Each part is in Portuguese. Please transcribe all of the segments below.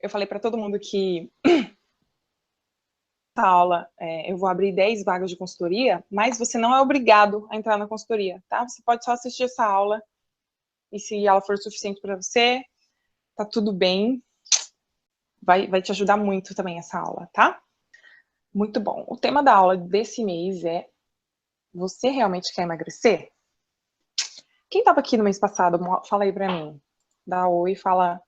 eu falei para todo mundo que essa aula eu vou abrir 10 vagas de consultoria, mas você não é obrigado a entrar na consultoria, tá? Você pode só assistir essa aula e se ela for suficiente para você, tá tudo bem. Vai te ajudar muito também essa aula, tá? Muito bom. O tema da aula desse mês é: você realmente quer emagrecer? Quem estava aqui no mês passado, fala aí para mim. Dá oi, fala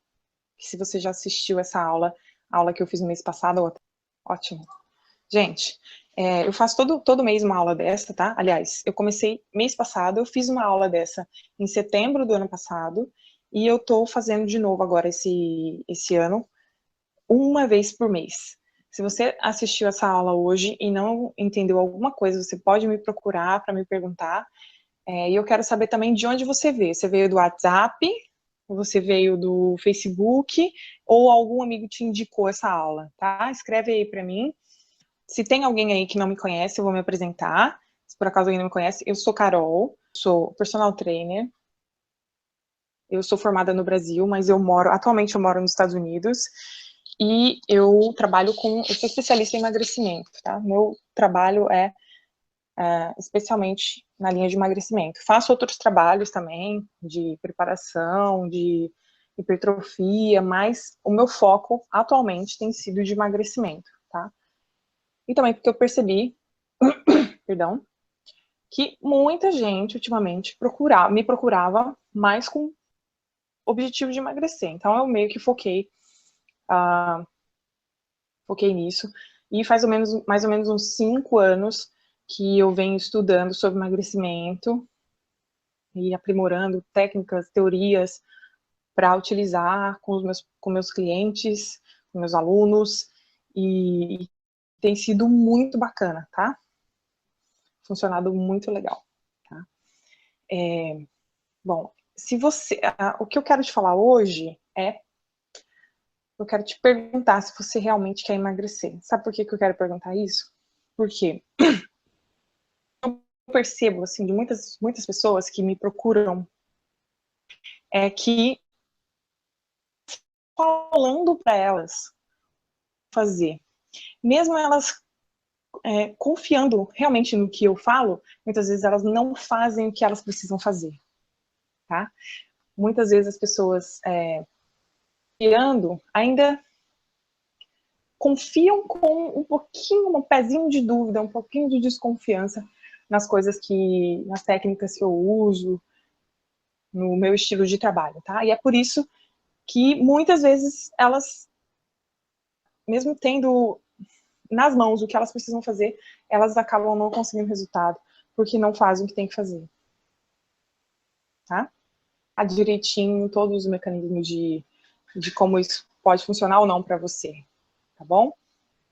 que se você já assistiu essa aula, a aula que eu fiz no mês passado. Ótimo. Gente, eu faço todo mês uma aula dessa, tá? Aliás, eu comecei mês passado, eu fiz uma aula dessa em setembro do ano passado, e eu tô fazendo de novo agora esse ano, uma vez por mês. Se você assistiu essa aula hoje e não entendeu alguma coisa, você pode me procurar para me perguntar. E eu quero saber também de onde você veio. Você veio do WhatsApp, você veio do Facebook, ou algum amigo te indicou essa aula, tá? Escreve aí para mim. Se tem alguém aí que não me conhece, eu vou me apresentar. Se por acaso alguém não me conhece, eu sou Carol, sou personal trainer. Eu sou formada no Brasil, mas atualmente eu moro nos Estados Unidos. E eu sou especialista em emagrecimento, tá? Meu trabalho é especialmente na linha de emagrecimento. Faço outros trabalhos também, de preparação, de hipertrofia, mas o meu foco atualmente tem sido de emagrecimento, tá? E também porque eu percebi, perdão, que muita gente ultimamente me procurava mais com objetivo de emagrecer. Então eu meio que foquei nisso. E faz mais ou menos uns 5 anos que eu venho estudando sobre emagrecimento e aprimorando técnicas, teorias para utilizar com meus clientes, com meus alunos, e tem sido muito bacana, tá? Funcionado muito legal, tá? Bom, o que eu quero te falar hoje eu quero te perguntar se você realmente quer emagrecer. Sabe por que eu quero perguntar isso? Porque eu percebo, assim, de muitas pessoas que me procuram, que falando para elas fazer, mesmo elas confiando realmente no que eu falo, muitas vezes elas não fazem o que elas precisam fazer, tá? Muitas vezes as pessoas confiando ainda confiam com um pezinho de dúvida, um pouquinho de desconfiança nas técnicas que eu uso, no meu estilo de trabalho, tá? E é por isso que muitas vezes elas, mesmo tendo nas mãos o que elas precisam fazer, elas acabam não conseguindo resultado, porque não fazem o que tem que fazer, tá? Há direitinho todos os mecanismos de como isso pode funcionar ou não para você, tá bom?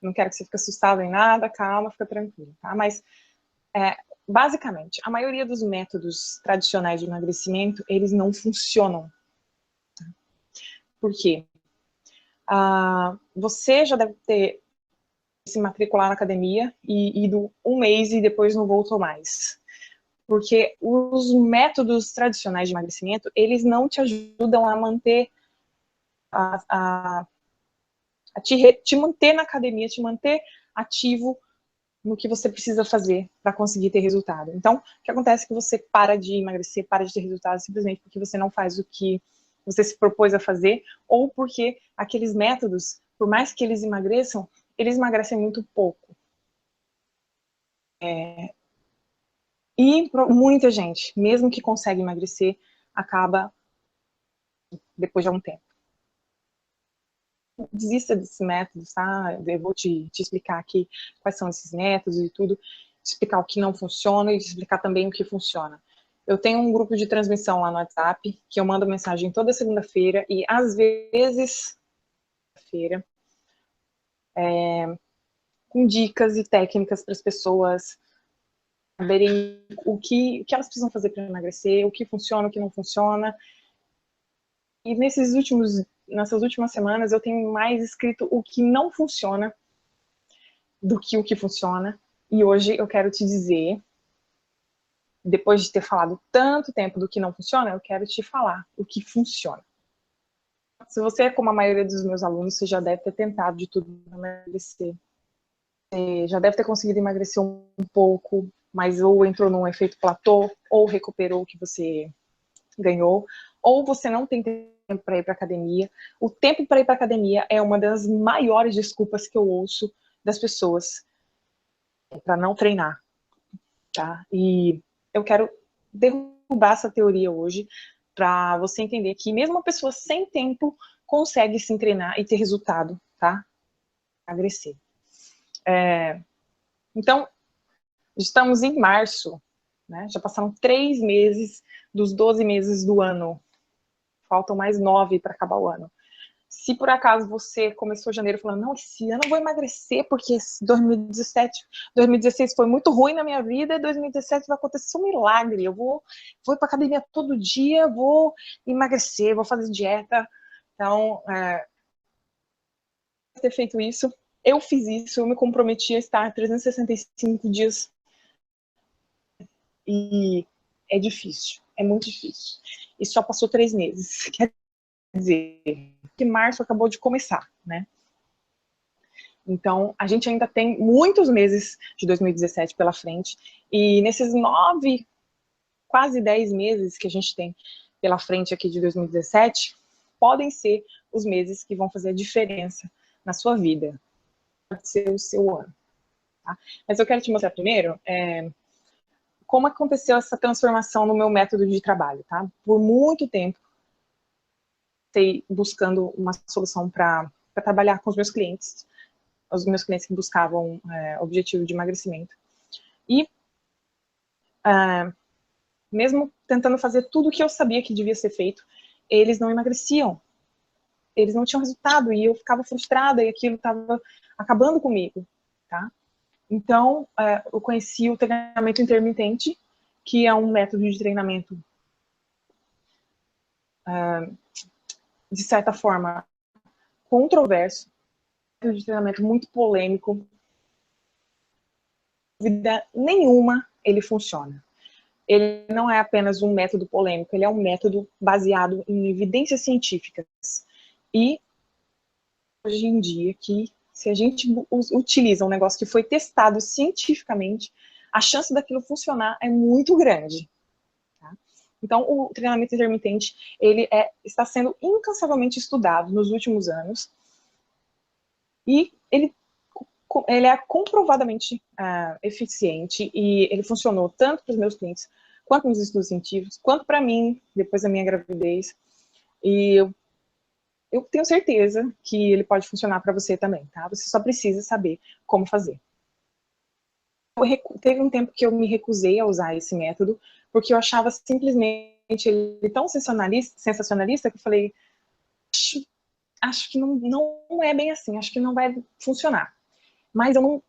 Não quero que você fique assustado em nada, calma, fica tranquilo, tá? Mas, basicamente, a maioria dos métodos tradicionais de emagrecimento, eles não funcionam. Tá? Por quê? Você já deve ter se matricular na academia e ido um mês e depois não voltou mais. Porque os métodos tradicionais de emagrecimento, eles não te ajudam a manter te manter na academia, te manter ativo no que você precisa fazer para conseguir ter resultado. Então, o que acontece é que você para de emagrecer, para de ter resultado simplesmente porque você não faz o que você se propôs a fazer, ou porque aqueles métodos, por mais que eles emagrecem muito pouco. E muita gente, mesmo que consegue emagrecer, acaba depois de algum tempo. Desista desses métodos, tá? Eu vou te explicar aqui quais são esses métodos e tudo, te explicar o que não funciona e te explicar também o que funciona. Eu tenho um grupo de transmissão lá no WhatsApp, que eu mando mensagem toda segunda-feira e às vezes com dicas e técnicas para as pessoas saberem o que elas precisam fazer para emagrecer, o que funciona, o que não funciona. E nessas últimas semanas eu tenho mais escrito o que não funciona do que o que funciona. E hoje eu quero te dizer, depois de ter falado tanto tempo do que não funciona, eu quero te falar o que funciona. Se você é como a maioria dos meus alunos, você já deve ter tentado de tudo para emagrecer. Você já deve ter conseguido emagrecer um pouco, mas ou entrou num efeito platô, ou recuperou o que você ganhou, ou você não tem tempo para ir para academia. O tempo para ir para academia é uma das maiores desculpas que eu ouço das pessoas para não treinar, tá? E eu quero derrubar essa teoria hoje para você entender que mesmo uma pessoa sem tempo consegue se treinar e ter resultado, tá? Emagrecer. Então, estamos em março, né? Já passaram 3 meses dos 12 meses do ano. Faltam mais 9 para acabar o ano. Se por acaso você começou janeiro falando, não, esse ano eu vou emagrecer, porque 2016 foi muito ruim na minha vida, e 2017 vai acontecer um milagre, eu vou ir para academia todo dia, vou emagrecer, vou fazer dieta. Então, ter feito isso, eu fiz isso, eu me comprometi a estar 365 dias e é difícil, é muito difícil. E só passou 3 meses, quer dizer, que março acabou de começar, né? Então, a gente ainda tem muitos meses de 2017 pela frente, e nesses 9, quase 10 meses que a gente tem pela frente aqui de 2017, podem ser os meses que vão fazer a diferença na sua vida. Pode ser o seu ano. Tá? Mas eu quero te mostrar primeiro como aconteceu essa transformação no meu método de trabalho. Tá? Por muito tempo, buscando uma solução para trabalhar com os meus clientes que buscavam objetivo de emagrecimento. E mesmo tentando fazer tudo o que eu sabia que devia ser feito, eles não emagreciam. Eles não tinham resultado e eu ficava frustrada e aquilo estava acabando comigo, tá? Então, eu conheci o treinamento intermitente, que é um método de treinamento, de certa forma, controverso, de treinamento muito polêmico. Dúvida nenhuma, ele funciona. Ele não é apenas um método polêmico, ele é um método baseado em evidências científicas. E, hoje em dia, que se a gente utiliza um negócio que foi testado cientificamente, a chance daquilo funcionar é muito grande. Tá? Então, o treinamento intermitente, ele está sendo incansavelmente estudado nos últimos anos, e ele é comprovadamente eficiente, e ele funcionou tanto para os meus clientes, quanto nos estudos científicos, quanto para mim, depois da minha gravidez, e eu tenho certeza que ele pode funcionar para você também, tá? Você só precisa saber como fazer. Teve um tempo que eu me recusei a usar esse método, porque eu achava simplesmente ele tão sensacionalista que eu falei, acho que não é bem assim, acho que não vai funcionar. Mas eu não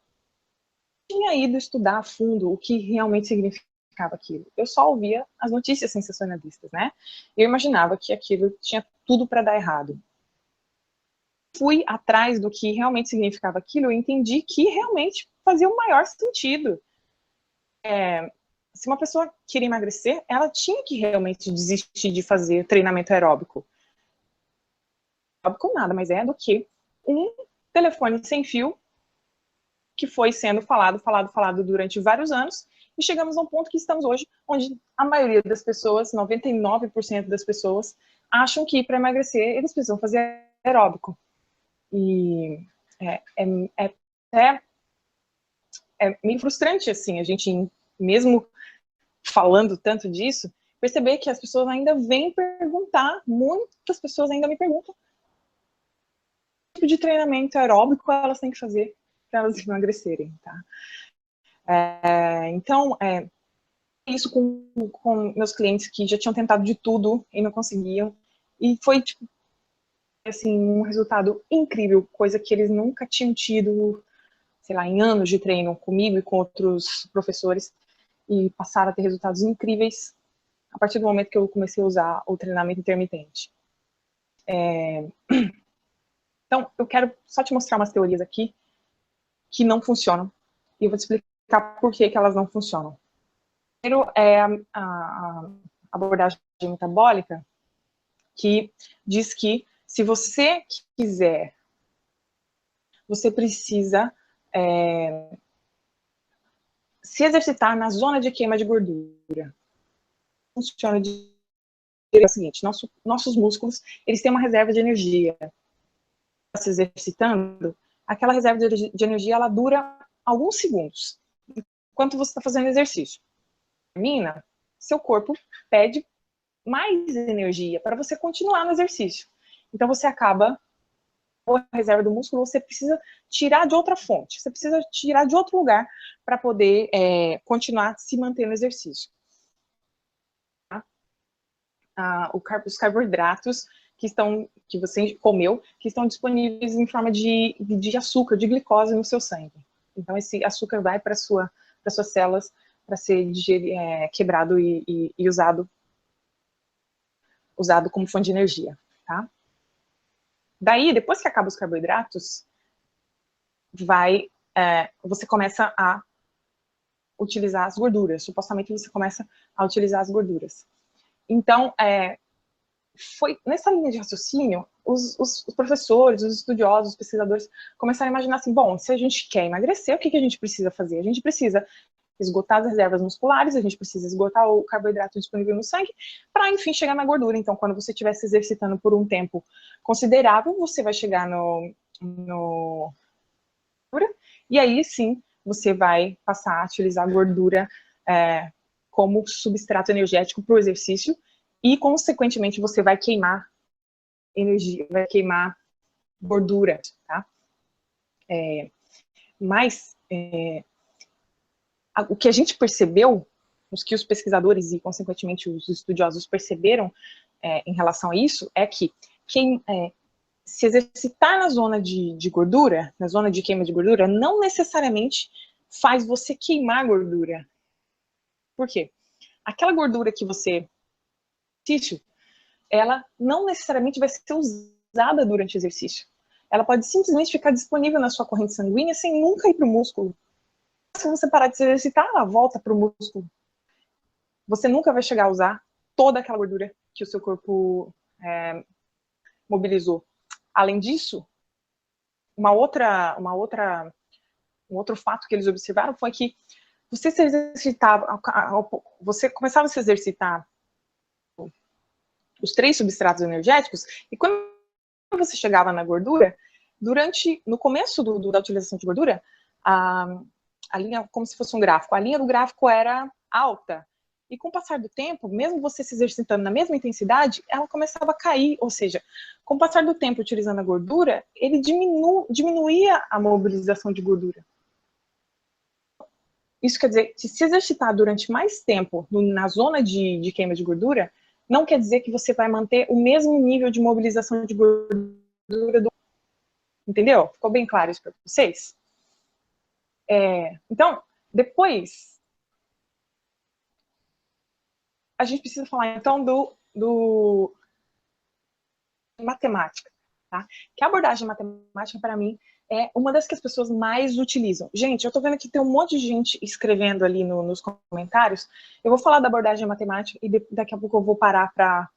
tinha ido estudar a fundo o que realmente significava aquilo. Eu só ouvia as notícias sensacionalistas, né? Eu imaginava que aquilo tinha tudo para dar errado. Fui atrás do que realmente significava aquilo e entendi que realmente fazia o maior sentido. Se uma pessoa queria emagrecer, ela tinha que realmente desistir de fazer treinamento aeróbico. Aeróbico nada, mas é do que um telefone sem fio que foi sendo falado durante vários anos, e chegamos a um ponto que estamos hoje, onde a maioria das pessoas, 99% das pessoas, acham que para emagrecer eles precisam fazer aeróbico. E é meio frustrante, assim, a gente, mesmo falando tanto disso, perceber que as pessoas ainda vêm perguntar, muitas pessoas ainda me perguntam que tipo de treinamento aeróbico elas têm que fazer para elas emagrecerem, tá? Então, isso com meus clientes que já tinham tentado de tudo e não conseguiam, e foi, tipo, assim, um resultado incrível, coisa que eles nunca tinham tido, sei lá, em anos de treino comigo e com outros professores, e passaram a ter resultados incríveis a partir do momento que eu comecei a usar o treinamento intermitente. Então, eu quero só te mostrar umas teorias aqui que não funcionam, e eu vou te explicar por que elas não funcionam. Primeiro é a abordagem metabólica, que diz que Se você quiser, você precisa se exercitar na zona de queima de gordura. Funciona de é o seguinte, nossos músculos, eles têm uma reserva de energia. Se exercitando, aquela reserva de energia, ela dura alguns segundos, enquanto você está fazendo exercício. Termina, seu corpo pede mais energia para você continuar no exercício. Então, você acaba, a reserva do músculo, você precisa tirar de outra fonte, você precisa tirar de outro lugar para poder continuar se manter no exercício. Os carboidratos que você comeu, que estão disponíveis em forma de açúcar, de glicose no seu sangue. Então, esse açúcar vai para suas células para ser quebrado e usado como fonte de energia, tá? Daí, depois que acaba os carboidratos, você começa a utilizar as gorduras. Supostamente, você começa a utilizar as gorduras. Então, foi nessa linha de raciocínio, os professores, os estudiosos, os pesquisadores começaram a imaginar assim, bom, se a gente quer emagrecer, o que a gente precisa fazer? A gente precisa esgotar as reservas musculares, a gente precisa esgotar o carboidrato disponível no sangue, para, enfim, chegar na gordura. Então, quando você estiver se exercitando por um tempo considerável, você vai chegar no e aí, sim, você vai passar a utilizar a gordura como substrato energético para o exercício, e, consequentemente, você vai queimar energia, vai queimar gordura, tá? Mas o que a gente percebeu, os que os pesquisadores e, consequentemente, os estudiosos perceberam em relação a isso, é que quem se exercitar na zona de gordura, na zona de queima de gordura, não necessariamente faz você queimar gordura. Por quê? Aquela gordura que você ela não necessariamente vai ser usada durante o exercício. Ela pode simplesmente ficar disponível na sua corrente sanguínea sem nunca ir para o músculo. Se você parar de se exercitar, ela volta para o músculo. Você nunca vai chegar a usar toda aquela gordura que o seu corpo mobilizou. Além disso, um outro fato que eles observaram foi que você se exercitava, você começava a se exercitar os 3 substratos energéticos, e quando você chegava na gordura, no começo da utilização de gordura, a linha, como se fosse um gráfico, a linha do gráfico era alta, e com o passar do tempo, mesmo você se exercitando na mesma intensidade, ela começava a cair, ou seja, com o passar do tempo utilizando a gordura, ele diminuía a mobilização de gordura. Isso quer dizer que se exercitar durante mais tempo na zona de queima de gordura, não quer dizer que você vai manter o mesmo nível de mobilização de gordura do... Entendeu? Ficou bem claro isso para vocês? Então, depois, a gente precisa falar, então, do matemática, tá? Que a abordagem matemática, para mim, é uma das que as pessoas mais utilizam. Gente, eu tô vendo que tem um monte de gente escrevendo ali nos comentários. Eu vou falar da abordagem matemática e daqui a pouco eu vou parar para...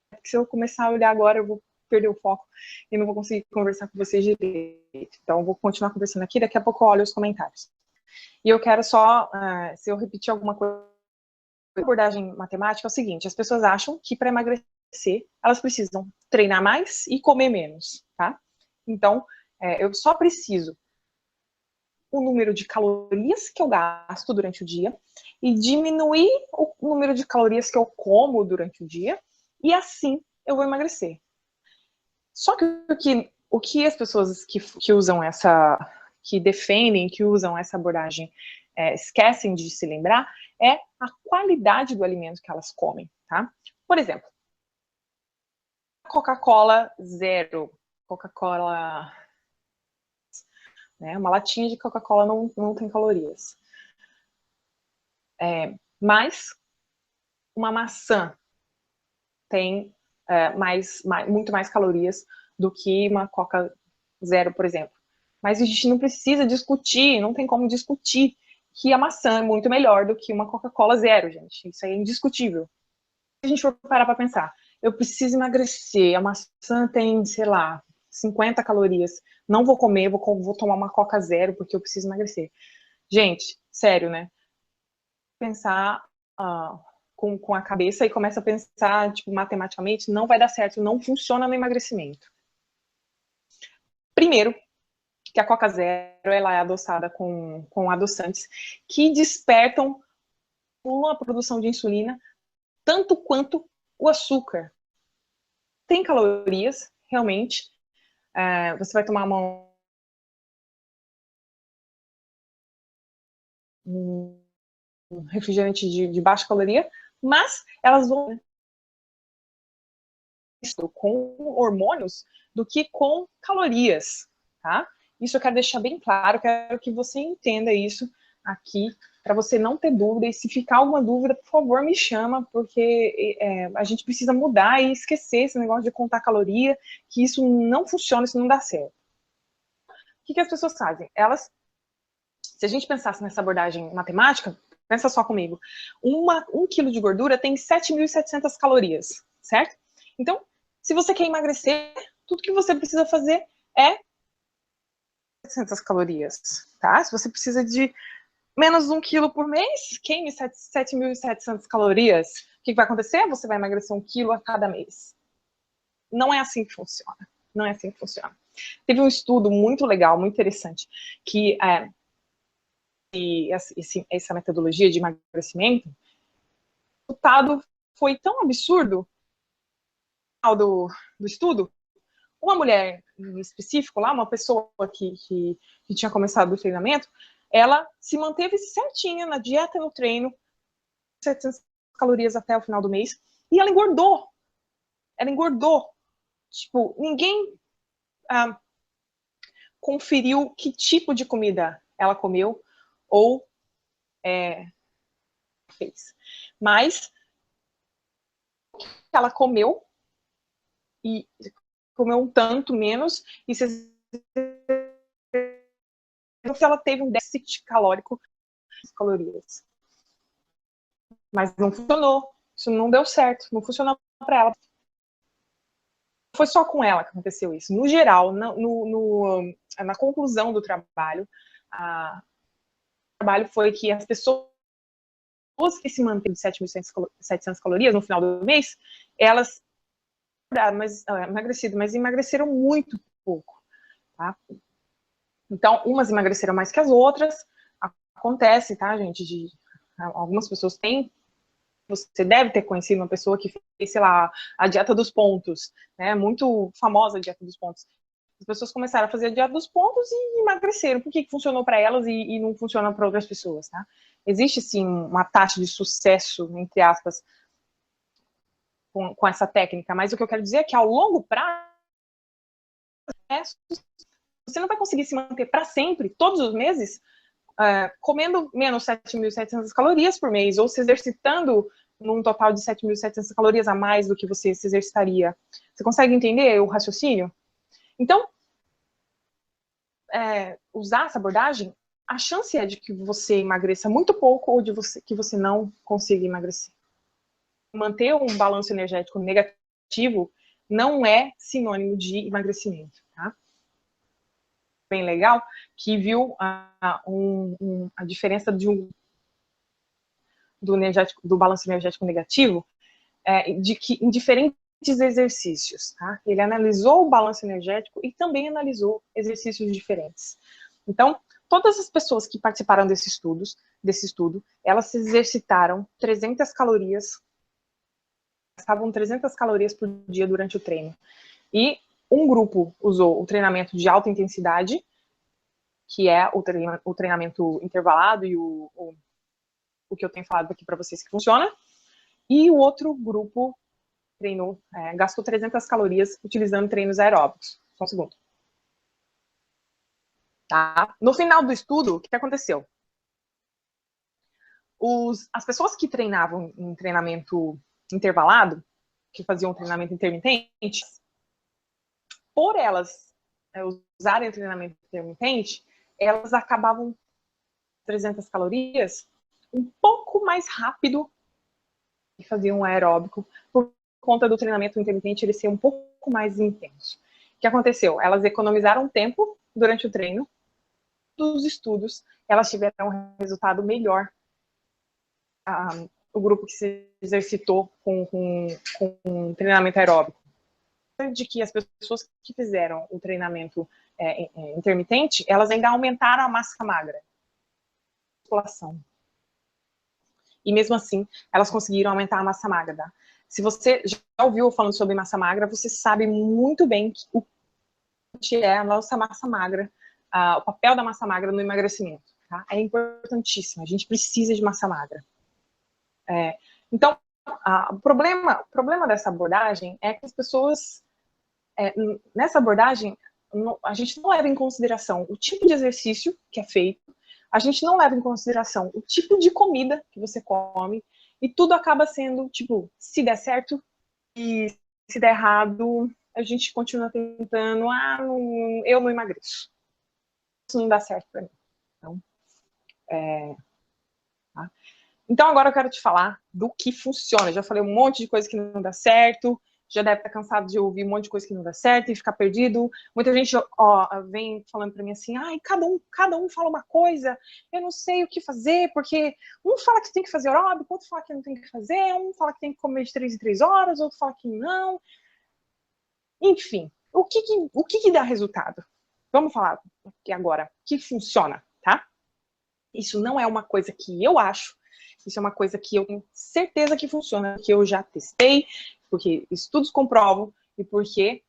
Porque se eu começar a olhar agora, eu vou perder o foco e não vou conseguir conversar com vocês direito. Então, eu vou continuar conversando aqui, daqui a pouco eu olho os comentários. E eu quero só, se eu repetir alguma coisa, a abordagem matemática é o seguinte, as pessoas acham que para emagrecer, elas precisam treinar mais e comer menos, tá? Então, eu só preciso o número de calorias que eu gasto durante o dia e diminuir o número de calorias que eu como durante o dia, e assim eu vou emagrecer. Só que o que as pessoas que usam que defendem, que usam essa abordagem, esquecem de se lembrar, é a qualidade do alimento que elas comem, tá? Por exemplo, Coca-Cola zero, Coca-Cola, né? Uma latinha de Coca-Cola não tem calorias. Mas uma maçã tem muito mais calorias do que uma Coca zero, por exemplo. Mas a gente não precisa discutir, não tem como discutir que a maçã é muito melhor do que uma Coca-Cola zero, gente. Isso aí é indiscutível. Se a gente for parar para pensar, eu preciso emagrecer, a maçã tem, sei lá, 50 calorias, não vou comer, vou tomar uma Coca Zero porque eu preciso emagrecer. Gente, sério, né? Pensar com a cabeça e começa a pensar, tipo, matematicamente, não vai dar certo, não funciona no emagrecimento. Primeiro, que a Coca Zero ela é adoçada com adoçantes que despertam a produção de insulina tanto quanto o açúcar. Tem calorias, realmente. Você vai tomar um refrigerante de baixa caloria, mas elas vão com hormônios do que com calorias, tá? Isso eu quero deixar bem claro, quero que você entenda isso aqui, para você não ter dúvida, e se ficar alguma dúvida, por favor, me chama, porque a gente precisa mudar e esquecer esse negócio de contar caloria, que isso não funciona, isso não dá certo. O que as pessoas fazem? Elas, se a gente pensasse nessa abordagem matemática, pensa só comigo, 1 quilo de gordura tem 7.700 calorias, certo? Então, se você quer emagrecer, tudo que você precisa fazer é 700 calorias, tá? Se você precisa de menos 1 quilo por mês, queime 7.700 calorias. O que vai acontecer? Você vai emagrecer 1 quilo a cada mês. Não é assim que funciona. Não é assim que funciona. Teve um estudo muito legal, muito interessante, que essa metodologia de emagrecimento, o resultado foi tão absurdo do estudo. Uma mulher em específico lá, uma pessoa que tinha começado o treinamento, ela se manteve certinha na dieta e no treino, 700 calorias até o final do mês, e ela engordou. Ela engordou. Tipo, ninguém conferiu que tipo de comida ela comeu ou fez. Mas ela comeu e comeu um tanto menos e se ela teve um déficit calórico de calorias. Mas não funcionou. Isso não deu certo. Não funcionou para ela. Não foi só com ela que aconteceu isso. No geral, na conclusão do trabalho, o trabalho foi que as pessoas que se mantêm de 7.700 calorias no final do mês, elas emagrecido, mas emagreceram muito pouco, tá? Então, umas emagreceram mais que as outras. Acontece, tá, gente? Algumas pessoas têm. Você deve ter conhecido uma pessoa que fez, sei lá, a dieta dos pontos, né? Muito famosa a dieta dos pontos. As pessoas começaram a fazer a dieta dos pontos e emagreceram. Por que funcionou para elas e não funciona para outras pessoas, tá? Existe, sim, uma taxa de sucesso, entre aspas, com essa técnica, mas o que eu quero dizer é que ao longo prazo, você não vai conseguir se manter para sempre, todos os meses, comendo menos 7.700 calorias por mês, ou se exercitando num total de 7.700 calorias a mais do que você se exercitaria. Você consegue entender o raciocínio? Então, usar essa abordagem, a chance é de que você emagreça muito pouco ou de que você não consiga emagrecer. Manter um balanço energético negativo não é sinônimo de emagrecimento, tá? Bem legal, que viu a diferença do balanço energético negativo, de que em diferentes exercícios, tá? Ele analisou o balanço energético e também analisou exercícios diferentes. Então, todas as pessoas que participaram desse estudo, elas se exercitaram 300 calorias, gastavam 300 calorias por dia durante o treino. E um grupo usou o treinamento de alta intensidade, que é o treinamento intervalado e o que eu tenho falado aqui para vocês que funciona, e o outro grupo treinou, gastou 300 calorias utilizando treinos aeróbicos. Só um segundo. Tá? No final do estudo, o que aconteceu? As pessoas que treinavam em treinamento intervalado, que faziam treinamento intermitente, por elas usarem o treinamento intermitente, elas acabavam 300 calorias um pouco mais rápido que faziam um aeróbico, por conta do treinamento intermitente ele ser um pouco mais intenso. O que aconteceu? Elas economizaram tempo durante o treino, dos estudos, elas tiveram um resultado melhor. O grupo que se exercitou com treinamento aeróbico, de que as pessoas que fizeram o treinamento intermitente, elas ainda aumentaram a massa magra, a população. E mesmo assim, elas conseguiram aumentar a massa magra. Tá? Se você já ouviu falando sobre massa magra, você sabe muito bem o que é a nossa massa magra, o papel da massa magra no emagrecimento. Tá? É importantíssimo, a gente precisa de massa magra. Então, o problema dessa abordagem é que as pessoas, nessa abordagem, a gente não leva em consideração o tipo de exercício que é feito, a gente não leva em consideração o tipo de comida que você come, e tudo acaba sendo, tipo, se der certo, e se der errado, a gente continua tentando, eu não emagreço. Isso não dá certo pra mim. Então, tá? Então, agora eu quero te falar do que funciona. Já falei um monte de coisa que não dá certo, já deve estar cansado de ouvir um monte de coisa que não dá certo e ficar perdido. Muita gente vem falando para mim assim, cada um fala uma coisa, eu não sei o que fazer, porque um fala que tem que fazer aeróbico, outro fala que não tem que fazer, um fala que tem que comer de 3 em 3 horas, outro fala que não. Enfim, o que dá resultado? Vamos falar aqui agora, que funciona, tá? Isso não é uma coisa que eu acho, isso é uma coisa que eu tenho certeza que funciona, que eu já testei, porque estudos comprovam e porque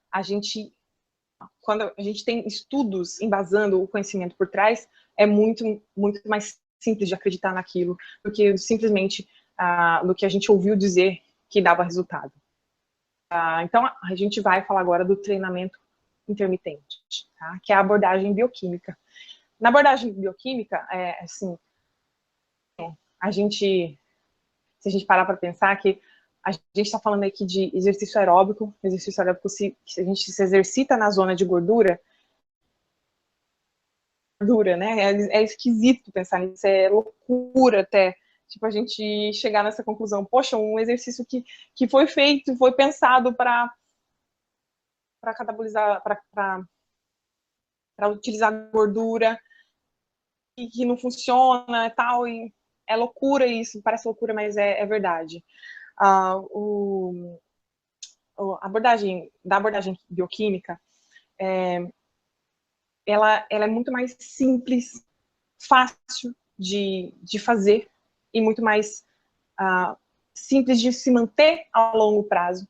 quando a gente tem estudos embasando o conhecimento por trás, é muito, muito mais simples de acreditar naquilo do que simplesmente do que a gente ouviu dizer que dava resultado. Então, a gente vai falar agora do treinamento intermitente, tá? Que é a abordagem bioquímica. Na abordagem bioquímica, assim, se a gente parar para pensar que a gente está falando aqui de exercício aeróbico, se a gente se exercita na zona de gordura, né? É esquisito pensar nisso, é loucura até, tipo, a gente chegar nessa conclusão, poxa, um exercício que foi feito, foi pensado para catabolizar, para utilizar gordura, e que não funciona e tal, e é loucura isso, parece loucura, mas é verdade. A abordagem bioquímica, ela é muito mais simples, fácil de fazer e muito mais simples de se manter a longo prazo.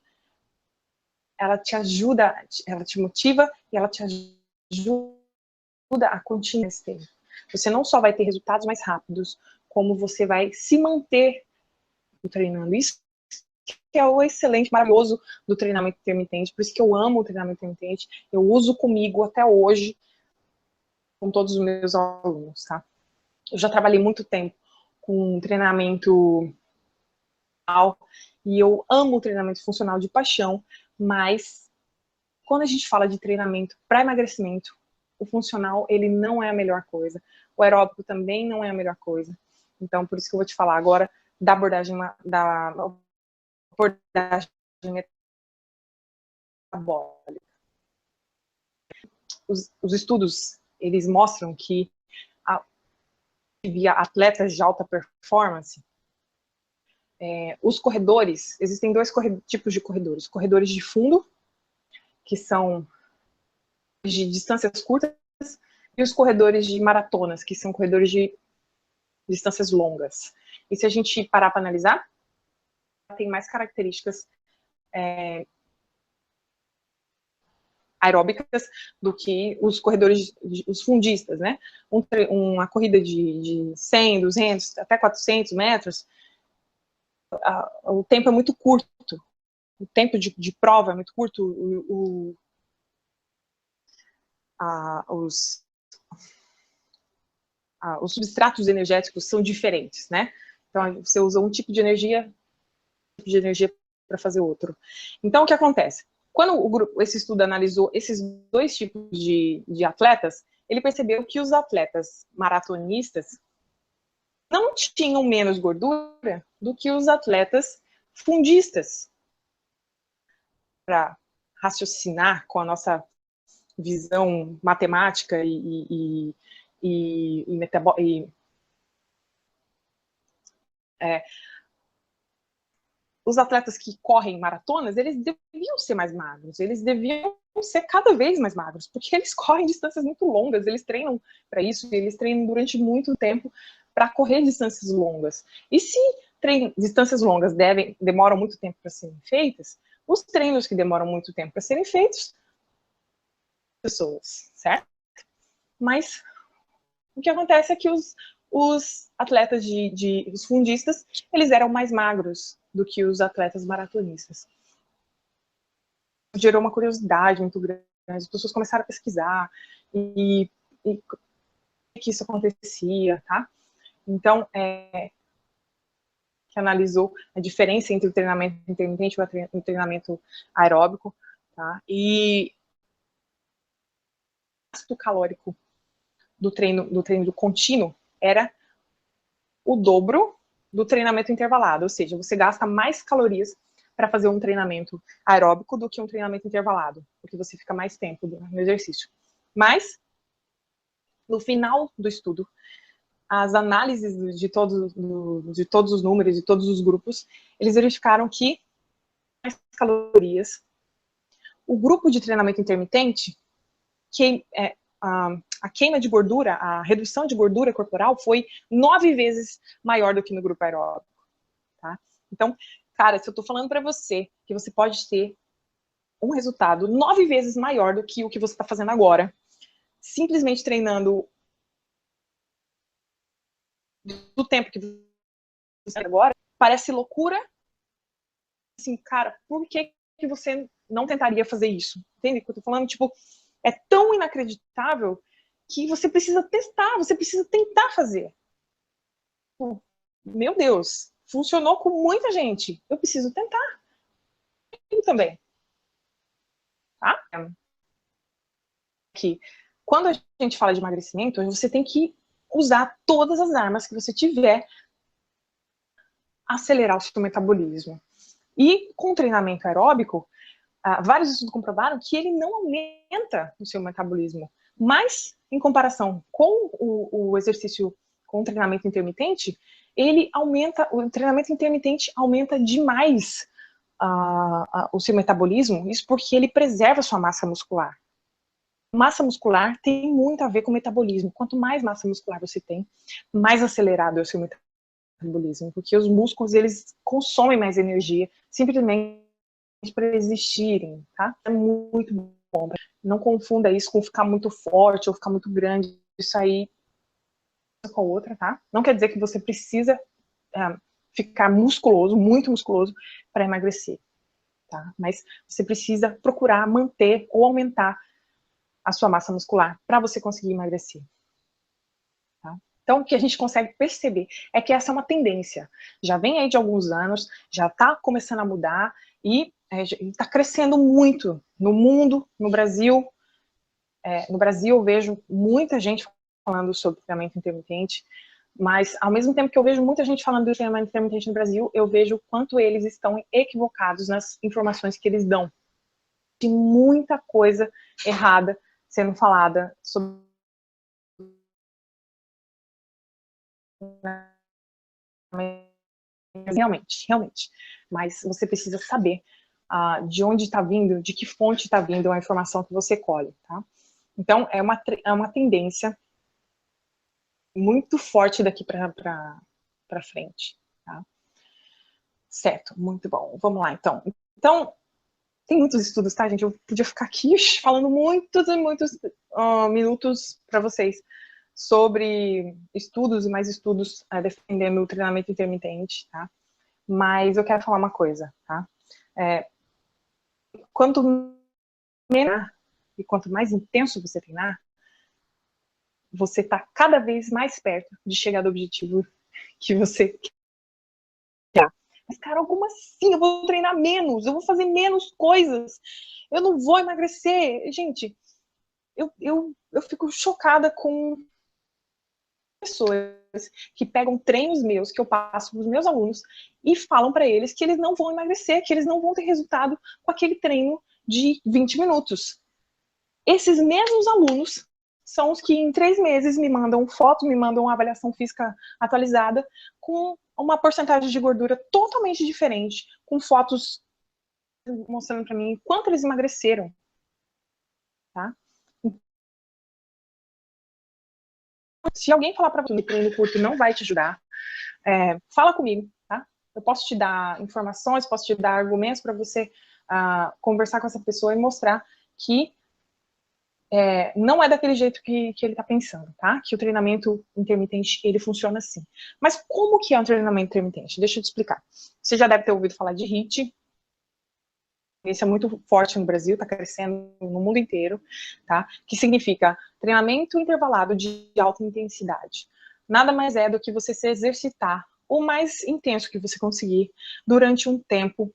Ela te ajuda, ela te motiva e ela te ajuda a continuar esse tempo. Você não só vai ter resultados mais rápidos, como você vai se manter treinando. Isso que é o excelente, maravilhoso do treinamento intermitente. Por isso que eu amo o treinamento intermitente. Eu uso comigo até hoje, com todos os meus alunos, tá? Eu já trabalhei muito tempo com treinamento funcional, e eu amo o treinamento funcional de paixão, mas quando a gente fala de treinamento para emagrecimento, o funcional, ele não é a melhor coisa. O aeróbico também não é a melhor coisa. Então, por isso que eu vou te falar agora da abordagem metabólica. Os estudos, eles mostram que via atletas de alta performance, os corredores, existem dois tipos de corredores. Corredores de fundo, que são de distâncias curtas, e os corredores de maratonas, que são corredores de distâncias longas. E se a gente parar para analisar, tem mais características aeróbicas do que os corredores, os fundistas, né? Uma corrida de 100, 200, até 400 metros, o tempo é muito curto, o tempo de prova é muito curto, os substratos energéticos são diferentes, né? Então, você usa um tipo de energia para fazer outro. Então, o que acontece? Quando esse estudo analisou esses dois tipos de atletas, ele percebeu que os atletas maratonistas não tinham menos gordura do que os atletas fundistas. raciocinar com a nossa visão matemática os atletas que correm maratonas, eles deviam ser mais magros, eles deviam ser cada vez mais magros, porque eles correm distâncias muito longas, eles treinam para isso, eles treinam durante muito tempo para correr distâncias longas. E se distâncias longas demoram muito tempo para serem feitas, os treinos que demoram muito tempo para serem feitos, pessoas, certo? Mas o que acontece é que os atletas os fundistas, eles eram mais magros do que os atletas maratonistas. Gerou uma curiosidade muito grande, as pessoas começaram a pesquisar e que isso acontecia, tá? Então, que analisou a diferença entre o treinamento intermitente e o treinamento aeróbico, tá? E o gasto calórico do treino contínuo era o dobro do treinamento intervalado, ou seja, você gasta mais calorias para fazer um treinamento aeróbico do que um treinamento intervalado, porque você fica mais tempo no exercício. Mas, no final do estudo, as análises de todos os números, de todos os grupos, eles verificaram que mais calorias. O grupo de treinamento intermitente, a queima de gordura, a redução de gordura corporal foi 9 vezes maior do que no grupo aeróbico, tá? Então, cara, se eu tô falando para você que você pode ter um resultado 9 vezes maior do que o que você está fazendo agora, simplesmente treinando do tempo que você agora, parece loucura. Assim, cara, por que você não tentaria fazer isso? Entende o que eu tô falando? Tipo, é tão inacreditável que você precisa testar, você precisa tentar fazer. Meu Deus, funcionou com muita gente. Eu preciso tentar. Eu também. Tá? Que quando a gente fala de emagrecimento, você tem que usar todas as armas que você tiver acelerar o seu metabolismo. E com treinamento aeróbico, vários estudos comprovaram que ele não aumenta o seu metabolismo, mas em comparação com o exercício com o treinamento intermitente, o treinamento intermitente aumenta demais o seu metabolismo, isso porque ele preserva a sua massa muscular. Massa muscular tem muito a ver com o metabolismo. Quanto mais massa muscular você tem, mais acelerado é o seu metabolismo, porque os músculos, eles consomem mais energia, simplesmente para existirem, tá? É muito bom. Não confunda isso com ficar muito forte ou ficar muito grande. Isso aí com a outra, tá? Não quer dizer que você precisa ficar musculoso, muito musculoso, para emagrecer, tá? Mas você precisa procurar manter ou aumentar a sua massa muscular para você conseguir emagrecer. Tá? Então, o que a gente consegue perceber é que essa é uma tendência. Já vem aí de alguns anos, já está começando a mudar e está crescendo muito no mundo, no Brasil. No Brasil eu vejo muita gente falando sobre treinamento intermitente, mas ao mesmo tempo que eu vejo muita gente falando do treinamento intermitente no Brasil, eu vejo o quanto eles estão equivocados nas informações que eles dão. Tem muita coisa errada sendo falada sobre realmente. Mas você precisa saber de onde está vindo, de que fonte está vindo a informação que você colhe, tá? Então, é uma tendência muito forte daqui para frente, tá? Certo, muito bom. Vamos lá, então. Então, tem muitos estudos, tá, gente? Eu podia ficar aqui falando muitos e muitos minutos para vocês sobre estudos e mais estudos defendendo o treinamento intermitente, tá? Mas eu quero falar uma coisa, tá? Quanto menos e quanto mais intenso você treinar, você está cada vez mais perto de chegar do objetivo que você quer. Mas, cara, como assim? Eu vou treinar menos, eu vou fazer menos coisas, eu não vou emagrecer. Gente, eu fico chocada com pessoas que pegam treinos meus, que eu passo para os meus alunos, e falam para eles que eles não vão emagrecer, que eles não vão ter resultado com aquele treino de 20 minutos. Esses mesmos alunos são os que em 3 meses me mandam foto, me mandam uma avaliação física atualizada, com uma porcentagem de gordura totalmente diferente, com fotos mostrando para mim quanto eles emagreceram, tá? Se alguém falar para você que treino curto não vai te ajudar, fala comigo, tá? Eu posso te dar informações, posso te dar argumentos para você conversar com essa pessoa e mostrar que não é daquele jeito que ele está pensando, tá? Que o treinamento intermitente, ele funciona assim. Mas como que é um treinamento intermitente? Deixa eu te explicar. Você já deve ter ouvido falar de HIIT. Esse é muito forte no Brasil, está crescendo no mundo inteiro, tá? Que significa treinamento intervalado de alta intensidade. Nada mais é do que você se exercitar o mais intenso que você conseguir durante um tempo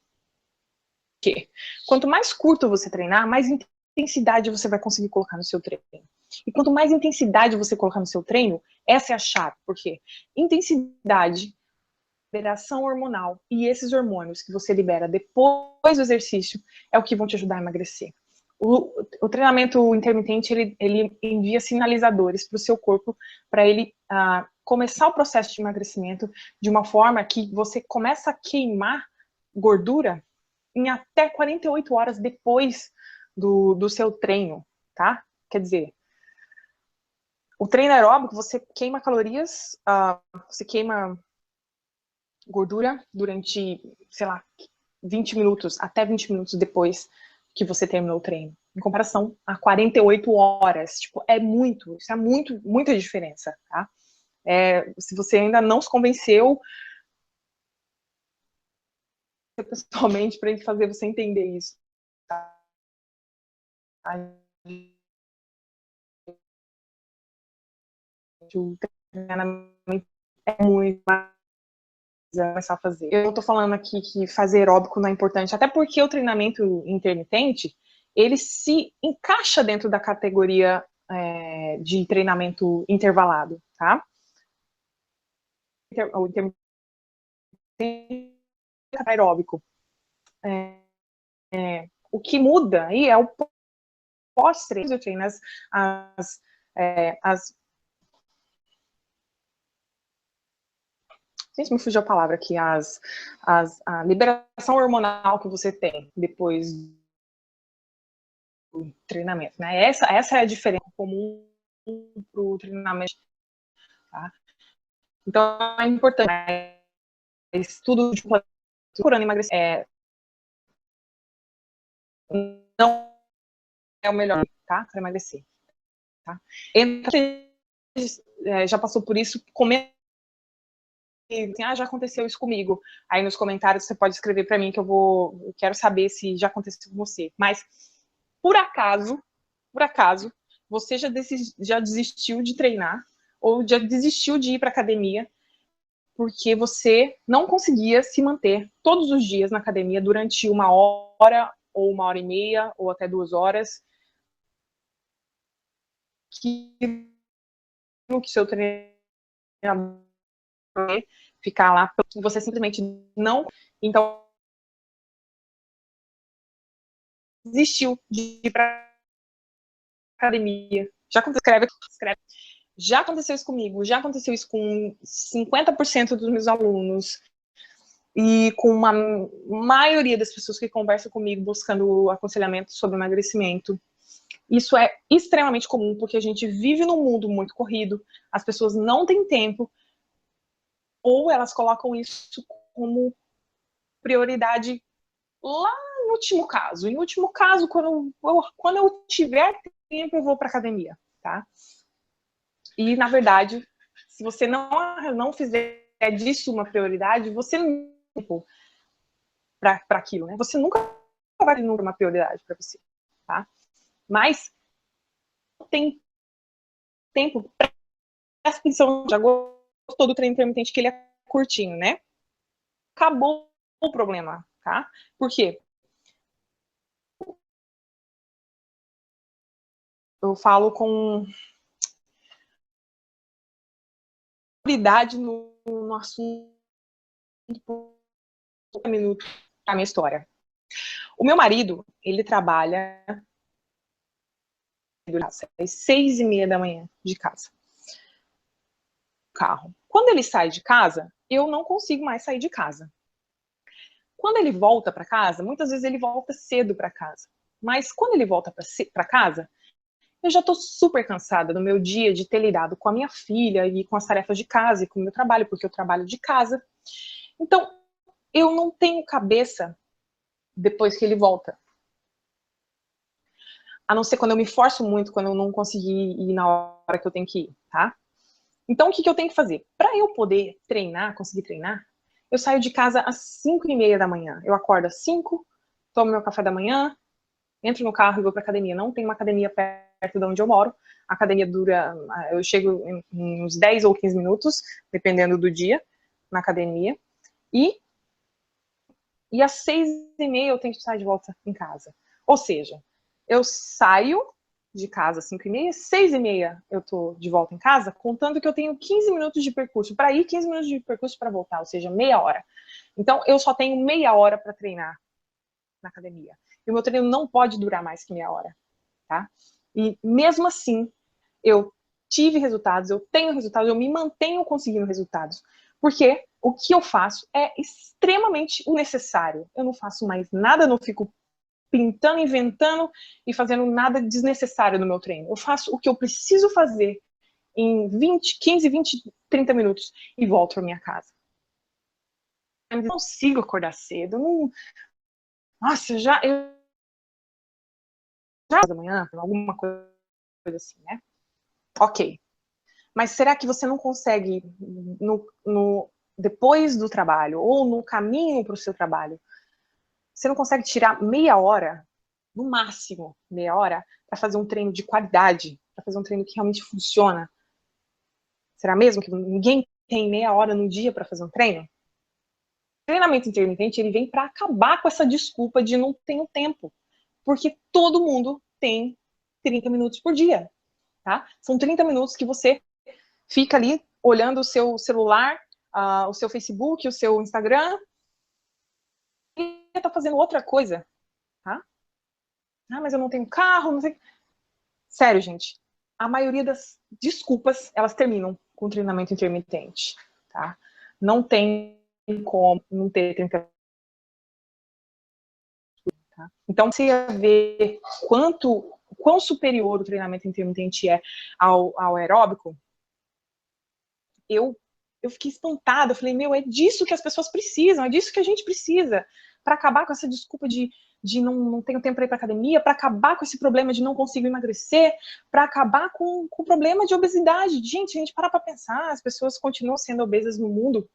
que, quanto mais curto você treinar, mais intensidade você vai conseguir colocar no seu treino. E quanto mais intensidade você colocar no seu treino, essa é a chave, porque intensidade, liberação hormonal e esses hormônios que você libera depois do exercício é o que vão te ajudar a emagrecer. O treinamento intermitente, ele envia sinalizadores para o seu corpo para ele começar o processo de emagrecimento de uma forma que você começa a queimar gordura em até 48 horas depois do seu treino, tá? Quer dizer, o treino aeróbico, você queima calorias, você queima gordura durante, sei lá, 20 minutos, até 20 minutos depois que você terminou o treino. Em comparação a 48 horas. Tipo, isso é muita diferença, tá? Se você ainda não se convenceu pessoalmente para fazer você entender isso, tá? O treinamento é muito mais começar a fazer. Eu não tô falando aqui que fazer aeróbico não é importante, até porque o treinamento intermitente, ele se encaixa dentro da categoria de treinamento intervalado, tá? O intermitente aeróbico. O que muda aí é o pós-treino, as gente, me fugiu a palavra aqui, a liberação hormonal que você tem depois do treinamento, né? Essa é a diferença comum para o treinamento, tá? Então, é importante, estudo de procurando emagrecer, não é o melhor, tá? Para emagrecer, tá? Já passou por isso, comenta assim, já aconteceu isso comigo. Aí nos comentários você pode escrever para mim que eu quero saber se já aconteceu com você. Mas, por acaso, você já desistiu de treinar ou já desistiu de ir para academia porque você não conseguia se manter todos os dias na academia durante 1 hora ou 1 hora e meia ou até 2 horas, que seu treinador ficar lá, você simplesmente não, então desistiu de ir para academia. Escreve. Já aconteceu isso comigo, já aconteceu isso com 50% dos meus alunos e com uma maioria das pessoas que conversam comigo buscando aconselhamento sobre emagrecimento. Isso é extremamente comum, porque a gente vive num mundo muito corrido, as pessoas não têm tempo, ou elas colocam isso como prioridade lá em último caso. Em último caso, quando eu tiver tempo, eu vou para academia, tá? E, na verdade, se você não fizer disso uma prioridade, você não tem tempo para aquilo, né? Você nunca vai ter uma prioridade para você, tá? Mas tem tempo, presta atenção, já gostou do treino intermitente, que ele é curtinho, né? Acabou o problema, tá? Por quê? Eu falo com prioridade no assunto por um minuto da minha história. O meu marido, ele trabalha às 6h30 da manhã de casa. Carro. Quando ele sai de casa, eu não consigo mais sair de casa. Quando ele volta para casa, muitas vezes ele volta cedo para casa. Mas quando ele volta para casa, eu já estou super cansada no meu dia de ter lidado com a minha filha e com as tarefas de casa e com o meu trabalho, porque eu trabalho de casa. Então, eu não tenho cabeça depois que ele volta. A não ser quando eu me forço muito, quando eu não consegui ir na hora que eu tenho que ir, tá? Então, o que eu tenho que fazer? Para eu poder treinar, conseguir treinar, eu saio de casa às 5h30 da manhã. Eu acordo às 5, tomo meu café da manhã, entro no carro e vou para academia. Não tem uma academia perto de onde eu moro. A academia dura, eu chego em uns 10 ou 15 minutos, dependendo do dia, na academia. E às 6h30 eu tenho que estar de volta em casa. Ou seja, eu saio de casa às 5h30, 6h30 eu tô de volta em casa, contando que eu tenho 15 minutos de percurso para ir, 15 minutos de percurso para voltar, ou seja, meia hora. Então, eu só tenho meia hora para treinar na academia. E o meu treino não pode durar mais que meia hora, tá? E mesmo assim, eu tive resultados, eu tenho resultados, eu me mantenho conseguindo resultados. Porque o que eu faço é extremamente necessário. Eu não faço mais nada, não fico pintando, inventando e fazendo nada desnecessário no meu treino. Eu faço o que eu preciso fazer em 15, 20, 30 minutos e volto para minha casa. Eu não consigo acordar cedo. Nossa, eu já da manhã, alguma coisa assim, né? Ok. Mas será que você não consegue, depois do trabalho ou no caminho para o seu trabalho, você não consegue tirar meia hora, no máximo meia hora, para fazer um treino de qualidade, para fazer um treino que realmente funciona? Será mesmo que ninguém tem meia hora no dia para fazer um treino? O treinamento intermitente, ele vem para acabar com essa desculpa de não ter tempo, porque todo mundo tem 30 minutos por dia, tá? São 30 minutos que você fica ali olhando o seu celular, o seu Facebook, o seu Instagram, e está fazendo outra coisa, tá? Ah, mas eu não tenho carro, não sei. Sério, gente, a maioria das desculpas, elas terminam com treinamento intermitente, tá? Não tem como não ter 30. Tá? Então, você vê quão superior o treinamento intermitente é ao aeróbico, eu fiquei espantada, eu falei, meu, é disso que as pessoas precisam, é disso que a gente precisa, para acabar com essa desculpa de não tenho tempo para ir para academia, para acabar com esse problema de não consigo emagrecer, para acabar com o problema de obesidade. Gente, a gente parar para pensar, as pessoas continuam sendo obesas no mundo.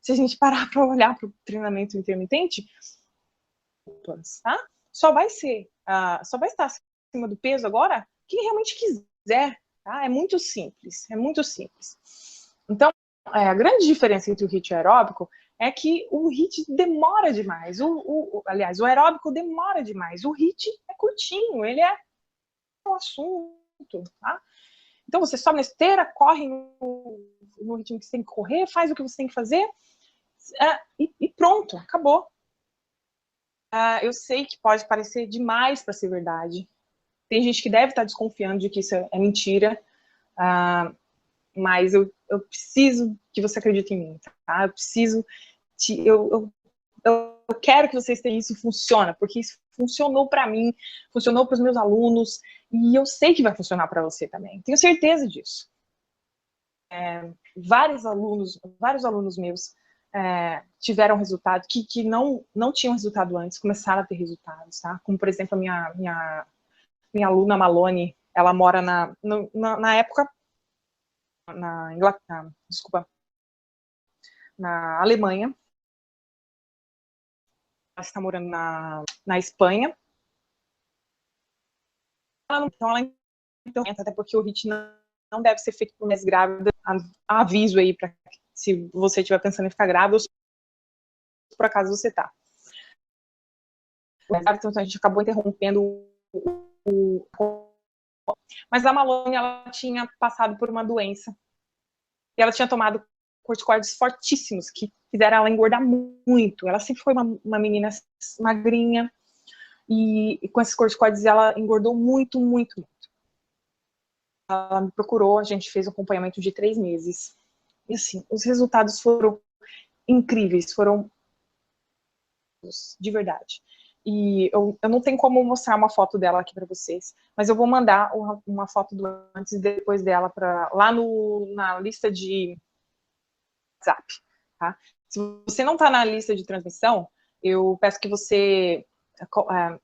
Se a gente parar para olhar para o treinamento intermitente, tá? Só vai estar acima do peso agora quem realmente quiser, tá? É muito simples, é muito simples. Então, a grande diferença entre o HIIT e o aeróbico é que o HIIT demora demais. Aliás, o aeróbico demora demais. O HIIT é curtinho, ele é um assunto, tá? Então, você sobe na esteira, corre no ritmo que você tem que correr, faz o que você tem que fazer e pronto, acabou. Eu sei que pode parecer demais para ser verdade. Tem gente que deve estar desconfiando de que isso é mentira, mas eu preciso que você acredite em mim, tá? Eu quero que vocês tenham isso, funciona, porque isso funcionou para mim, funcionou para os meus alunos, e eu sei que vai funcionar para você também, tenho certeza disso. Vários alunos meus tiveram resultado que não tinham resultado antes, começaram a ter resultados, tá? Como, por exemplo, a minha aluna Malone, ela mora na época na Inglaterra, desculpa, na Alemanha. Ela está morando na Espanha. Então, até porque o HIIT não deve ser feito por mulheres grávidas. Aviso aí para se você estiver pensando em ficar grávida, ou se por acaso você está. Então, a gente acabou interrompendo mas a Malone, ela tinha passado por uma doença E ela tinha tomado corticoides fortíssimos, que fizeram ela engordar muito. Ela sempre foi uma menina magrinha, e com esses corticoides ela engordou muito, muito, muito. Ela me procurou, a gente fez um acompanhamento de 3 meses. E assim, os resultados foram incríveis, foram de verdade. E eu não tenho como mostrar uma foto dela aqui para vocês, mas eu vou mandar uma foto do antes e depois dela lá na lista de WhatsApp, tá? Se você não está na lista de transmissão, eu peço que você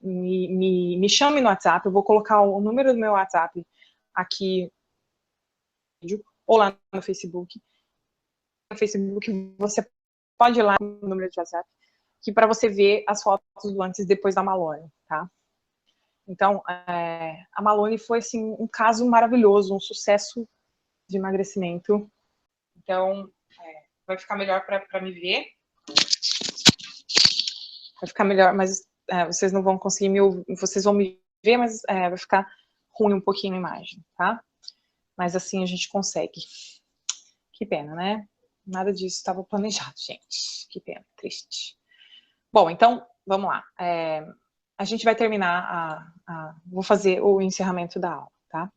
me chame no WhatsApp, eu vou colocar o número do meu WhatsApp aqui ou lá no Facebook. No Facebook você pode ir lá no número de WhatsApp, que para você ver as fotos do antes e depois da Malone, tá? Então, a Malone foi, assim, um caso maravilhoso, um sucesso de emagrecimento. Então, vai ficar melhor para me ver. Vai ficar melhor, mas vocês não vão conseguir me ouvir, vocês vão me ver, mas vai ficar ruim um pouquinho a imagem, tá? Mas assim a gente consegue. Que pena, né? Nada disso estava planejado, gente. Que pena, triste. Bom, então, vamos lá. A gente vai terminar vou fazer o encerramento da aula, tá?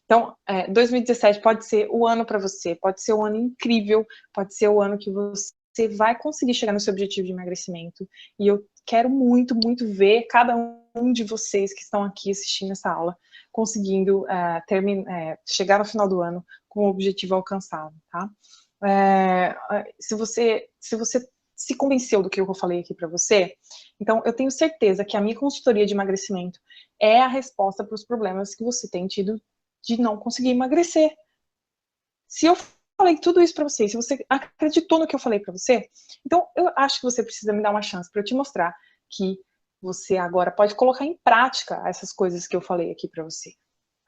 Então, 2017 pode ser o ano para você, pode ser um ano incrível, pode ser o ano que você vai conseguir chegar no seu objetivo de emagrecimento. E eu quero muito, muito ver cada um de vocês que estão aqui assistindo essa aula conseguindo chegar no final do ano com o objetivo alcançado, tá? Se você se convenceu do que eu falei aqui para você, então eu tenho certeza que a minha consultoria de emagrecimento é a resposta para os problemas que você tem tido de não conseguir emagrecer. Se eu falei tudo isso para você, se você acreditou no que eu falei para você, então eu acho que você precisa me dar uma chance para eu te mostrar que você agora pode colocar em prática essas coisas que eu falei aqui para você,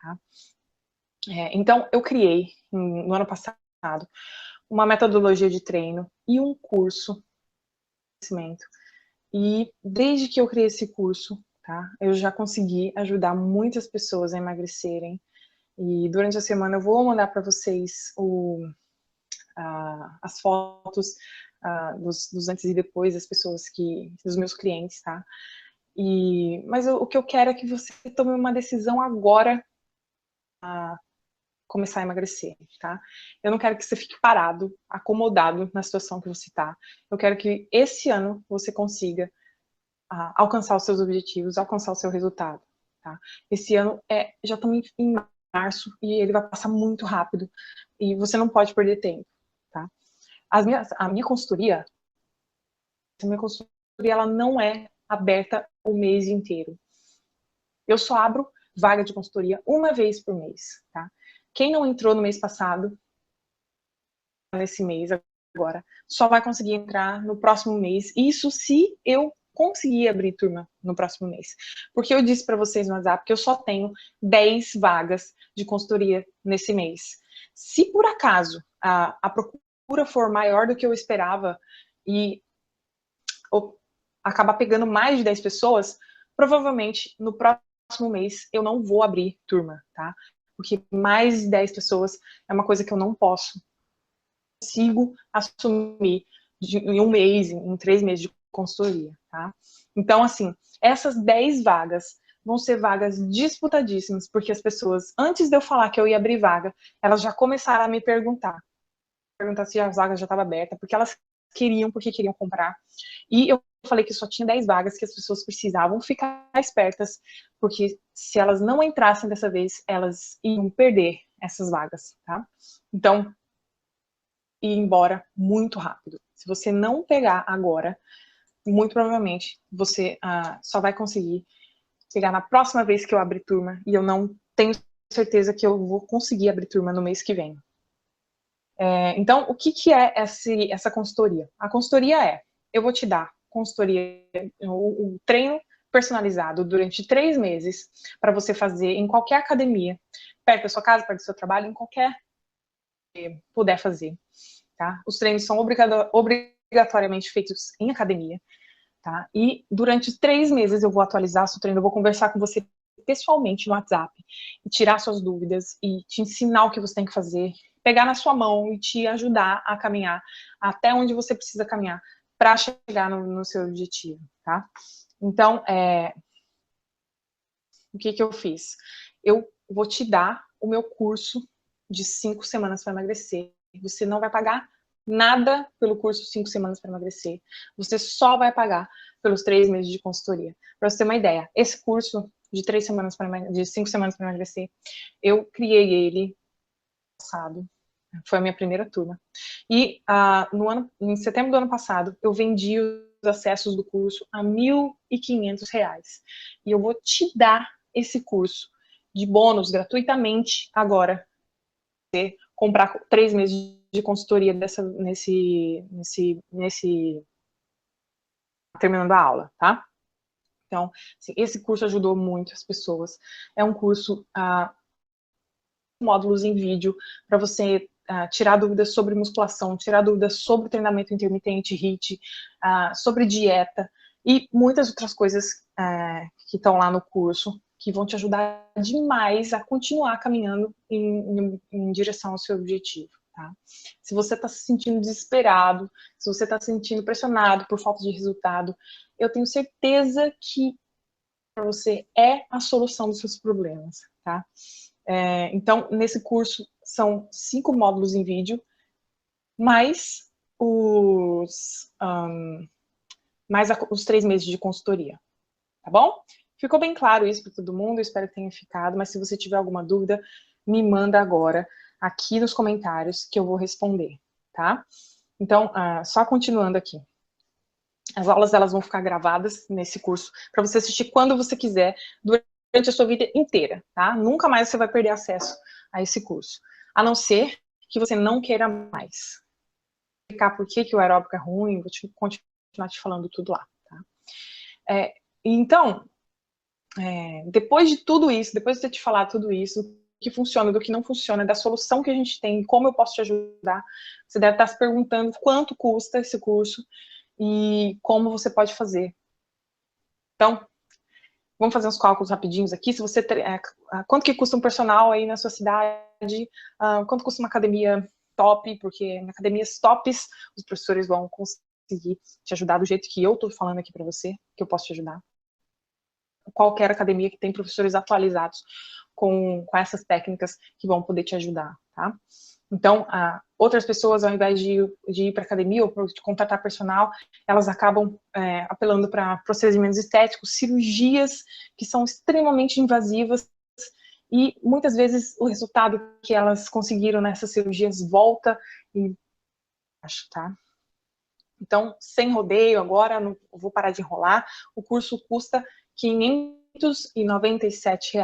tá? Então eu criei no ano passado uma metodologia de treino e um curso de emagrecimento. E desde que eu criei esse curso, tá, eu já consegui ajudar muitas pessoas a emagrecerem. E durante a semana eu vou mandar para vocês as fotos dos antes e depois das pessoas dos meus clientes, tá? Mas o que eu quero é que você tome uma decisão agora a começar a emagrecer, tá? Eu não quero que você fique parado, acomodado na situação que você tá. Eu quero que esse ano você consiga alcançar os seus objetivos, alcançar o seu resultado, tá? Esse ano já estamos em março e ele vai passar muito rápido e você não pode perder tempo, tá? A minha consultoria ela não é aberta o mês inteiro. Eu só abro vaga de consultoria uma vez por mês, tá? Quem não entrou no mês passado, nesse mês agora, só vai conseguir entrar no próximo mês. Isso se eu conseguir abrir turma no próximo mês. Porque eu disse para vocês no WhatsApp que eu só tenho 10 vagas de consultoria nesse mês. Se por acaso a procura for maior do que eu esperava e acabar pegando mais de 10 pessoas, provavelmente no próximo mês eu não vou abrir turma, tá? Porque mais de 10 pessoas é uma coisa que eu não posso. Consigo assumir em um mês, em 3 meses de consultoria, tá? Então, assim, essas 10 vagas vão ser vagas disputadíssimas, porque as pessoas, antes de eu falar que eu ia abrir vaga, elas já começaram a me perguntar se as vagas já estavam abertas, porque elas porque queriam comprar. E eu falei que só tinha 10 vagas, que as pessoas precisavam ficar espertas, porque se elas não entrassem dessa vez, elas iam perder essas vagas, tá? Então, ir embora muito rápido. Se você não pegar agora, muito provavelmente você só vai conseguir pegar na próxima vez que eu abrir turma, e eu não tenho certeza que eu vou conseguir abrir turma no mês que vem. Então, o que é essa consultoria? A consultoria eu vou te dar consultoria, o treino personalizado durante 3 meses para você fazer em qualquer academia, perto da sua casa, perto do seu trabalho, em qualquer que puder fazer, tá? Os treinos são obrigatoriamente feitos em academia, tá? E durante 3 meses eu vou atualizar o seu treino, eu vou conversar com você pessoalmente no WhatsApp e tirar suas dúvidas e te ensinar o que você tem que fazer pegar na sua mão e te ajudar a caminhar até onde você precisa caminhar para chegar no seu objetivo, tá? Então, o que eu fiz? Eu vou te dar o meu curso de 5 semanas para emagrecer. Você não vai pagar nada pelo curso 5 semanas para emagrecer. Você só vai pagar pelos 3 meses de consultoria. Para você ter uma ideia, esse curso de 5 semanas para emagrecer, eu criei ele passado. Foi a minha primeira turma. E em setembro do ano passado, eu vendi os acessos do curso a R$ 1.500. E eu vou te dar esse curso de bônus gratuitamente agora. Você comprar 3 meses de consultoria terminando a aula, tá? Então, assim, esse curso ajudou muito as pessoas. É um curso, módulos em vídeo, para você tirar dúvidas sobre musculação, tirar dúvidas sobre treinamento intermitente, HIIT, sobre dieta e muitas outras coisas que estão lá no curso, que vão te ajudar demais a continuar caminhando em direção ao seu objetivo. Tá? Se você está se sentindo desesperado, se você está se sentindo pressionado por falta de resultado, eu tenho certeza que para você é a solução dos seus problemas. Tá? Então, nesse curso, são 5 módulos em vídeo, mais os 3 meses de consultoria, tá bom? Ficou bem claro isso para todo mundo, eu espero que tenha ficado, mas se você tiver alguma dúvida, me manda agora aqui nos comentários que eu vou responder, tá? Então, só continuando aqui. As aulas elas vão ficar gravadas nesse curso para você assistir quando você quiser, durante a sua vida inteira, tá? Nunca mais você vai perder acesso a esse curso, a não ser que você não queira mais. Vou explicar por que o aeróbico é ruim, vou continuar te falando tudo lá, tá? Então, depois de tudo isso, depois de eu te falar tudo isso, do que funciona, do que não funciona, da solução que a gente tem, como eu posso te ajudar, você deve estar se perguntando quanto custa esse curso e como você pode fazer. Então, vamos fazer uns cálculos rapidinhos aqui. Se você quanto que custa um personal aí na sua cidade? Quanto custa uma academia top? Porque em academias tops, os professores vão conseguir te ajudar do jeito que eu estou falando aqui para você, que eu posso te ajudar. Qualquer academia que tem professores atualizados com essas técnicas que vão poder te ajudar, tá? Então, outras pessoas, ao invés de ir para academia ou de contratar personal, elas acabam apelando para procedimentos estéticos, cirurgias que são extremamente invasivas e muitas vezes o resultado que elas conseguiram nessas cirurgias volta e acho, tá? Então, sem rodeio agora, não vou parar de enrolar, o curso custa R$ 597,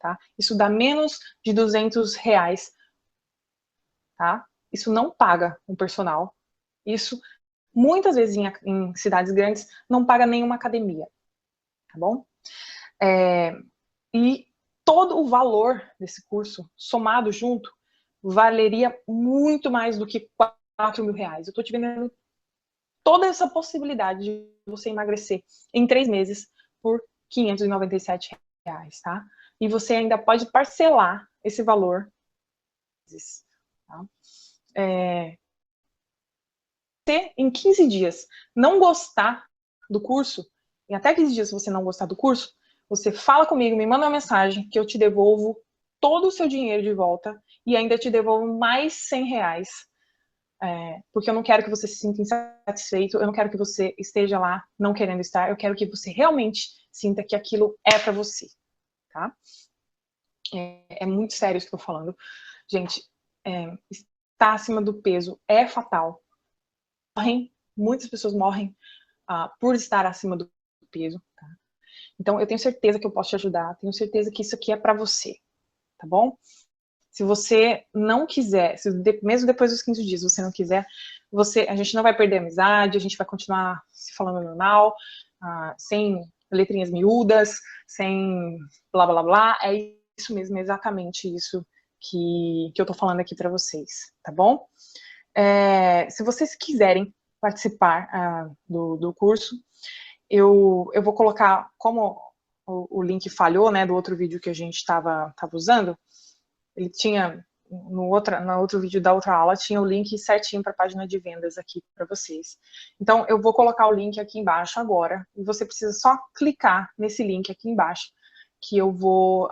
tá? Isso dá menos de R$ 200, tá? Isso não paga um personal. Isso, muitas vezes, em cidades grandes, não paga nenhuma academia, tá bom? E todo o valor desse curso, somado junto, valeria muito mais do que R$ 4.000. Eu tô te vendendo toda essa possibilidade de você emagrecer em 3 meses por R$ 597, tá? E você ainda pode parcelar esse valor, tá? Se em 15 dias não gostar do curso, em até 15 dias se você não gostar do curso, você fala comigo, me manda uma mensagem que eu te devolvo todo o seu dinheiro de volta e ainda te devolvo mais R$ 100, porque eu não quero que você se sinta insatisfeito, eu não quero que você esteja lá não querendo estar, eu quero que você realmente sinta que aquilo é para você, tá? É muito sério isso que eu tô falando. Gente, estar acima do peso é fatal. Muitas pessoas morrem por estar acima do peso, tá? Então, eu tenho certeza que eu posso te ajudar, tenho certeza que isso aqui é para você, tá bom? Se você não quiser, mesmo depois dos 15 dias, você não quiser, a gente não vai perder a amizade, a gente vai continuar se falando normal, sem letrinhas miúdas, sem blá, blá, blá. É isso mesmo, é exatamente isso que eu tô falando aqui para vocês, tá bom? Se vocês quiserem participar do curso, eu vou colocar, como o link falhou, né, do outro vídeo que a gente estava usando, ele tinha no outro vídeo da outra aula, tinha o link certinho para a página de vendas aqui para vocês. Então, eu vou colocar o link aqui embaixo agora, e você precisa só clicar nesse link aqui embaixo, que eu vou,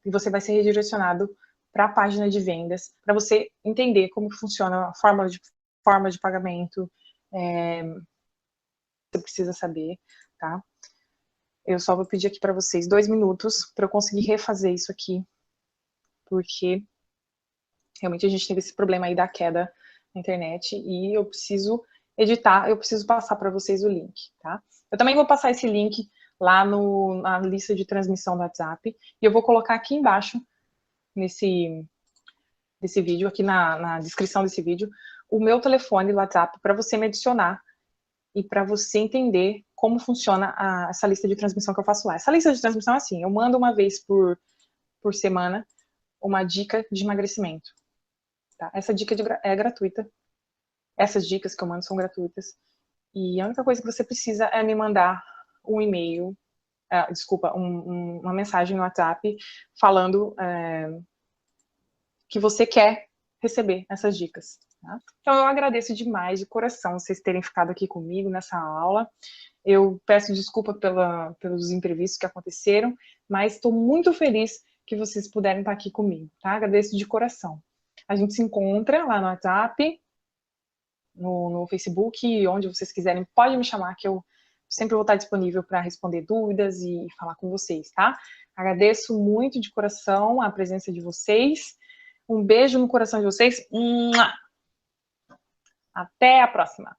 e você vai ser redirecionado para a página de vendas, para você entender como funciona a forma de pagamento, você precisa saber, tá? Eu só vou pedir aqui para vocês 2 minutos para eu conseguir refazer isso aqui, porque realmente a gente teve esse problema aí da queda na internet e eu preciso editar, eu preciso passar para vocês o link, tá? Eu também vou passar esse link lá na lista de transmissão do WhatsApp e eu vou colocar aqui embaixo, nesse vídeo, aqui na descrição desse vídeo, o meu telefone do WhatsApp para você me adicionar e para você entender como funciona essa lista de transmissão que eu faço lá. Essa lista de transmissão é assim, eu mando uma vez por semana uma dica de emagrecimento. Tá? Essa dica é gratuita. Essas dicas que eu mando são gratuitas. E a única coisa que você precisa é me mandar um e-mail, uma mensagem no WhatsApp falando que você quer receber essas dicas. Tá? Então, eu agradeço demais, de coração, vocês terem ficado aqui comigo nessa aula. Eu peço desculpa pelos imprevistos que aconteceram, mas estou muito feliz que vocês puderem estar aqui comigo, tá? Agradeço de coração. A gente se encontra lá no WhatsApp, no Facebook, onde vocês quiserem, pode me chamar que eu sempre vou estar disponível para responder dúvidas e falar com vocês, tá? Agradeço muito de coração a presença de vocês. Um beijo no coração de vocês. Até a próxima!